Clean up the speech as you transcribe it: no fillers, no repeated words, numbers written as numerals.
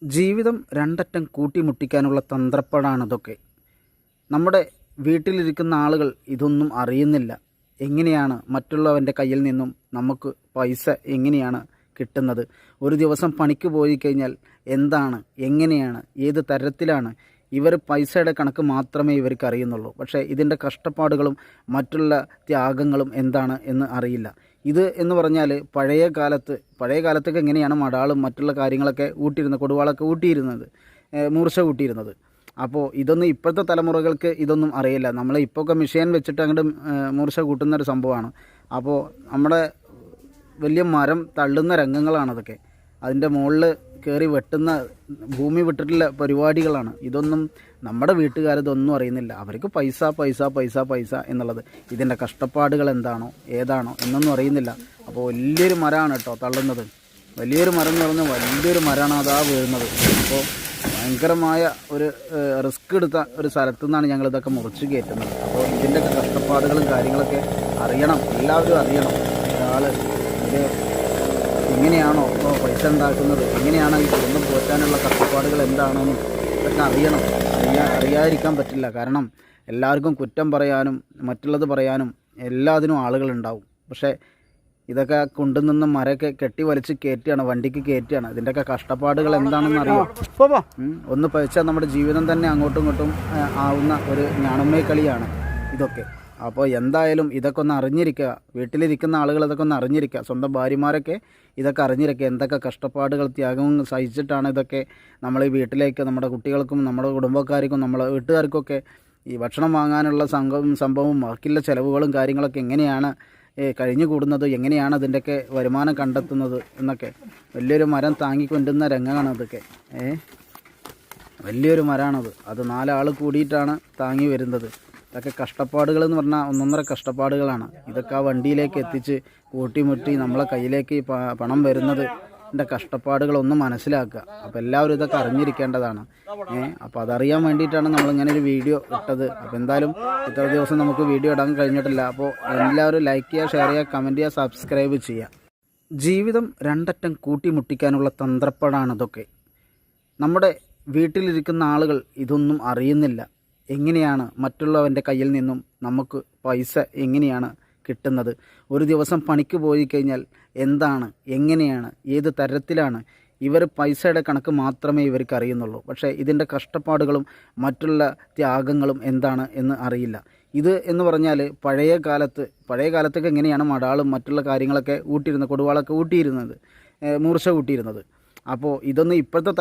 ജീവിതം രണ്ടറ്റം കൂട്ടിമുട്ടിക്കാനുള്ള തന്ത്രപ്പാടാണിതൊക്കെ. നമ്മുടെ വീട്ടിലിരിക്കുന്ന ആളുകൾ ഇതൊന്നും അറിയുന്നില്ല. എങ്ങനെയാണ് മറ്റുള്ളവൻ്റെ കയ്യിൽ നിന്നും നമുക്ക് പൈസ എങ്ങനെയാണ് കിട്ടുന്നത്? ഒരു ദിവസം പണിക്ക് പോയി കഴിഞ്ഞാൽ എന്താണ്, എങ്ങനെയാണ്, ഏത് തരത്തിലാണ് ഇവർ പൈസയുടെ കണക്ക് മാത്രമേ ഇവർക്ക് അറിയുന്നുള്ളൂ. പക്ഷേ ഇതിൻ്റെ കഷ്ടപ്പാടുകളും മറ്റുള്ള ത്യാഗങ്ങളും എന്താണ് എന്ന് അറിയില്ല. ഇത് എന്ന് പറഞ്ഞാൽ പഴയ കാലത്തൊക്കെ എങ്ങനെയാണ് മടാളും മറ്റുള്ള കാര്യങ്ങളൊക്കെ ഊട്ടിയിരുന്നത്, കൊടുവാളൊക്കെ ഊട്ടിയിരുന്നത്, മൂർച്ച കൂട്ടിയിരുന്നത്. അപ്പോൾ ഇതൊന്നും ഇപ്പോഴത്തെ തലമുറകൾക്ക് ഇതൊന്നും അറിയില്ല. നമ്മൾ ഇപ്പോഴൊക്കെ മെഷീൻ വെച്ചിട്ട് അങ്ങോട്ട് മൂർച്ച കൂട്ടുന്നൊരു സംഭവമാണ്. അപ്പോൾ നമ്മുടെ വലിയ മരം തള്ളുന്ന രംഗങ്ങളാണതൊക്കെ. അതിൻ്റെ മുകളിൽ കയറി വെട്ടുന്ന, ഭൂമി വിട്ടിട്ടുള്ള പരിപാടികളാണ്. ഇതൊന്നും നമ്മുടെ വീട്ടുകാരിതൊന്നും അറിയുന്നില്ല. അവർക്ക് പൈസ പൈസ പൈസ പൈസ എന്നുള്ളത്. ഇതിൻ്റെ കഷ്ടപ്പാടുകൾ എന്താണോ ഏതാണോ എന്നൊന്നും അറിയുന്നില്ല. അപ്പോൾ വലിയൊരു മരമാണ് കേട്ടോ തള്ളുന്നത്. വലിയൊരു മരം എന്ന് പറഞ്ഞാൽ വലിയൊരു മരമാണ് അതാ വീഴുന്നത്. അപ്പോൾ ഭയങ്കരമായ ഒരു റിസ്ക് എടുത്ത ഒരു സ്ഥലത്തു നിന്നാണ് ഞങ്ങളിതൊക്കെ മുറിച്ച് കയറ്റുന്നത്. അപ്പോൾ ഇതിൻ്റെയൊക്കെ കഷ്ടപ്പാടുകളും കാര്യങ്ങളൊക്കെ അറിയണം, എല്ലാവരും അറിയണം. ഒരാൾ ഇത് എങ്ങനെയാണോ ഇപ്പോൾ പൈസ ഉണ്ടാക്കുന്നത്, എങ്ങനെയാണ് ഈ കുടുംബം പോറ്റാനുള്ള കഷ്ടപ്പാടുകൾ എന്താണെന്നും ഇതൊക്കെ അറിയണം. അറിയാതിരിക്കാൻ പറ്റില്ല. കാരണം എല്ലാവർക്കും കുറ്റം പറയാനും മറ്റുള്ളത് പറയാനും എല്ലാത്തിനും ആളുകളുണ്ടാവും. പക്ഷേ ഇതൊക്കെ കൊണ്ടുനിന്ന് മരമൊക്കെ കെട്ടി വലിച്ച് കയറ്റുകയാണ്, വണ്ടിക്ക് കയറ്റുകയാണ്. ഇതിൻ്റെയൊക്കെ കഷ്ടപ്പാടുകൾ എന്താണെന്ന് അറിയാം. ഒന്ന് പഴിച്ചാൽ നമ്മുടെ ജീവിതം തന്നെ അങ്ങോട്ടും ഇങ്ങോട്ടും ആവുന്ന ഒരു ഞാണമ്മേ കളിയാണ് ഇതൊക്കെ. അപ്പോൾ എന്തായാലും ഇതൊക്കെ ഒന്ന് അറിഞ്ഞിരിക്കുക. വീട്ടിലിരിക്കുന്ന ആളുകൾ ഇതൊക്കെ ഒന്ന് അറിഞ്ഞിരിക്കുക. സ്വന്തം ഭാര്യമാരൊക്കെ ഇതൊക്കെ അറിഞ്ഞിരിക്കുക. എന്തൊക്കെ കഷ്ടപ്പാടുകൾ ത്യാഗവും സഹിച്ചിട്ടാണ് ഇതൊക്കെ നമ്മൾ ഈ വീട്ടിലേക്ക് നമ്മുടെ കുട്ടികൾക്കും നമ്മുടെ കുടുംബക്കാർക്കും നമ്മളെ വീട്ടുകാർക്കൊക്കെ ഈ ഭക്ഷണം വാങ്ങാനുള്ള സംഭവവും ബാക്കിയുള്ള ചിലവുകളും കാര്യങ്ങളൊക്കെ എങ്ങനെയാണ് കഴിഞ്ഞു കൂടുന്നത്, എങ്ങനെയാണ് അതിൻ്റെയൊക്കെ വരുമാനം കണ്ടെത്തുന്നത് എന്നൊക്കെ. വലിയൊരു മരം താങ്ങിക്കൊണ്ടുന്ന രംഗമാണ് ഇതൊക്കെ. വലിയൊരു മരമാണത്. അത് 4 ആൾ കൂടിയിട്ടാണ് താങ്ങി വരുന്നത്. ഇതൊക്കെ കഷ്ടപ്പാടുകൾ എന്ന് പറഞ്ഞാൽ ഒന്നൊന്നര കഷ്ടപ്പാടുകളാണ്. ഇതൊക്കെ ആ വണ്ടിയിലേക്ക് എത്തിച്ച് കൂട്ടിമുട്ടി നമ്മളെ കയ്യിലേക്ക് പണം വരുന്നത് ൻ്റെ കഷ്ടപ്പാടുകളൊന്ന് മനസ്സിലാക്കുക. അപ്പോൾ എല്ലാവരും ഇതൊക്കെ അറിഞ്ഞിരിക്കേണ്ടതാണ്. അപ്പോൾ അതറിയാൻ വേണ്ടിയിട്ടാണ് നമ്മളിങ്ങനെ ഒരു വീഡിയോ ഇട്ടത്. അപ്പോൾ എന്തായാലും ഇത്ര ദിവസം നമുക്ക് വീഡിയോ ഇടാൻ കഴിഞ്ഞിട്ടില്ല. അപ്പോൾ എല്ലാവരും ലൈക്ക് ചെയ്യുക, ഷെയർ ചെയ്യുക, കമൻറ്റ് ചെയ്യുക, സബ്സ്ക്രൈബ് ചെയ്യുക. ജീവിതം രണ്ടറ്റം കൂട്ടിമുട്ടിക്കാനുള്ള തന്ത്രപ്പാടാണിതൊക്കെ. നമ്മുടെ വീട്ടിലിരിക്കുന്ന ആളുകൾ ഇതൊന്നും അറിയുന്നില്ല. എങ്ങനെയാണ് മറ്റുള്ളവൻ്റെ കയ്യിൽ നിന്നും നമുക്ക് പൈസ എങ്ങനെയാണ് കിട്ടുന്നത്? ഒരു ദിവസം പണിക്ക് പോയി കഴിഞ്ഞാൽ എന്താണ്, എങ്ങനെയാണ്, ഏത് തരത്തിലാണ് ഇവർ പൈസയുടെ കണക്ക് മാത്രമേ ഇവർക്ക് അറിയുന്നുള്ളൂ. പക്ഷേ ഇതിൻ്റെ കഷ്ടപ്പാടുകളും മറ്റുള്ള ത്യാഗങ്ങളും എന്താണ് എന്ന് അറിയില്ല. ഇത് എന്ന് പറഞ്ഞാൽ പഴയ കാലത്തൊക്കെ എങ്ങനെയാണ് മടാളും മറ്റുള്ള കാര്യങ്ങളൊക്കെ ഊട്ടിയിരുന്നത്, കൊടുവാളൊക്കെ ഊട്ടിയിരുന്നത്, മൂർച്ച കൂട്ടിയിരുന്നത്. അപ്പോൾ ഇതൊന്നും ഇപ്പോഴത്തെ